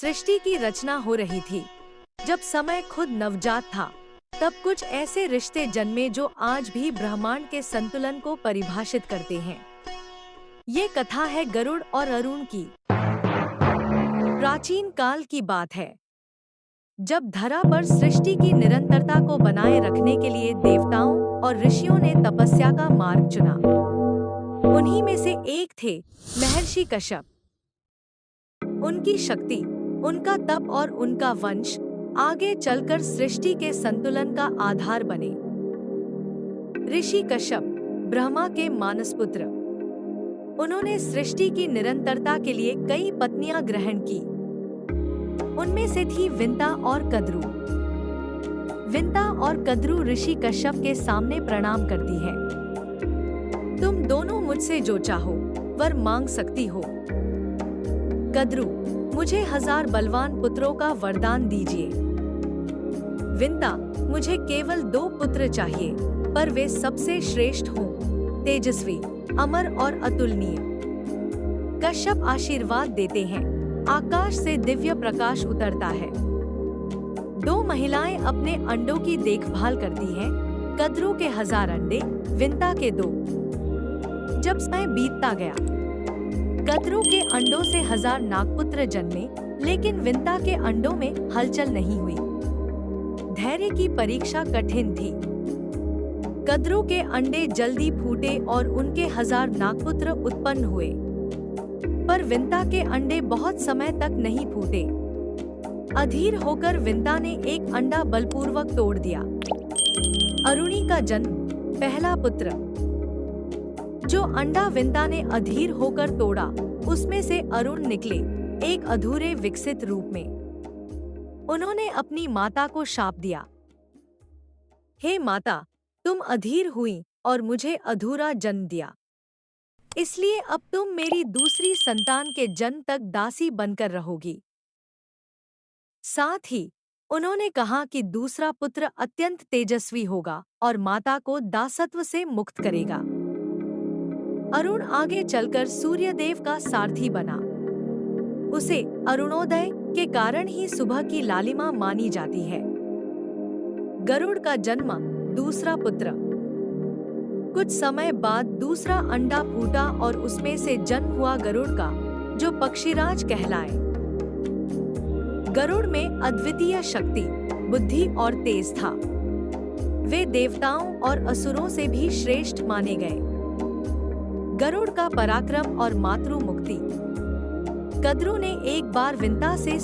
सृष्टि की रचना हो रही थी। जब समय खुद नवजात था, तब कुछ ऐसे रिश्ते जन्मे जो आज भी ब्रह्मांड के संतुलन को परिभाषित करते हैं। ये कथा है गरुड़ और अरुण की। प्राचीन काल की बात है, जब धरा पर सृष्टि की निरंतरता को बनाए रखने के लिए देवताओं और ऋषियों ने तपस्या का मार्ग चुना। उन्हीं में से एक थे महर्षि कश्यप। उनकी शक्ति, उनका तप और उनका वंश आगे चलकर सृष्टि के संतुलन का आधार बने। ऋषि कश्यप ब्रह्मा के मानसपुत्र। उन्होंने सृष्टि की निरंतरता के लिए कई पत्नियां ग्रहण की। उनमें से थी विंता और कद्रू। विंता और कद्रू ऋषि कश्यप के सामने प्रणाम करती है। तुम दोनों मुझसे जो चाहो वर मांग सकती हो। कद्रू, मुझे 1000 बलवान पुत्रों का वरदान दीजिए। विंता, मुझे केवल 2 पुत्र चाहिए, पर वे सबसे श्रेष्ठ हों, तेजस्वी, अमर और अतुलनीय। कश्यप आशीर्वाद देते हैं। आकाश से दिव्य प्रकाश उतरता है। 2 महिलाएं अपने अंडों की देखभाल करती हैं। कद्रू के 1000 अंडे, विंता के 2। जब समय बीतता गया, कद्रू के अंडों से 1000 नागपुत्र जन्मे, लेकिन विंता के अंडों में हलचल नहीं हुई। धैर्य की परीक्षा कठिन थी। कद्रू के अंडे जल्दी फूटे और उनके 1000 नागपुत्र उत्पन्न हुए, पर विंता के अंडे बहुत समय तक नहीं फूटे। अधीर होकर विंता ने एक अंडा बलपूर्वक तोड़ दिया। अरुणी का जन्म, पहला पुत्र। जो अंडा विंता ने अधीर होकर तोड़ा, उसमें से अरुण निकले, एक अधूरे विकसित रूप में। उन्होंने अपनी माता को शाप दिया, हे माता, तुम अधीर हुई और मुझे अधूरा जन्म दिया, इसलिए अब तुम मेरी दूसरी संतान के जन्म तक दासी बनकर रहोगी। साथ ही उन्होंने कहा कि दूसरा पुत्र अत्यंत तेजस्वी होगा और माता को दासत्व से मुक्त करेगा। अरुण आगे चलकर सूर्यदेव का सारथी बना। उसे अरुणोदय के कारण ही सुबह की लालिमा मानी जाती है। गरुड़ का जन्म, दूसरा पुत्र। कुछ समय बाद दूसरा अंडा फूटा और उसमें से जन्म हुआ गरुड़ का, जो पक्षीराज कहलाए। गरुड़ में अद्वितीय शक्ति, बुद्धि और तेज था। वे देवताओं और असुरों से भी श्रेष्ठ माने गए। गरुड़ का पराक्रम और मातृ मुक्ति। कद्रू ने एक बार विंता से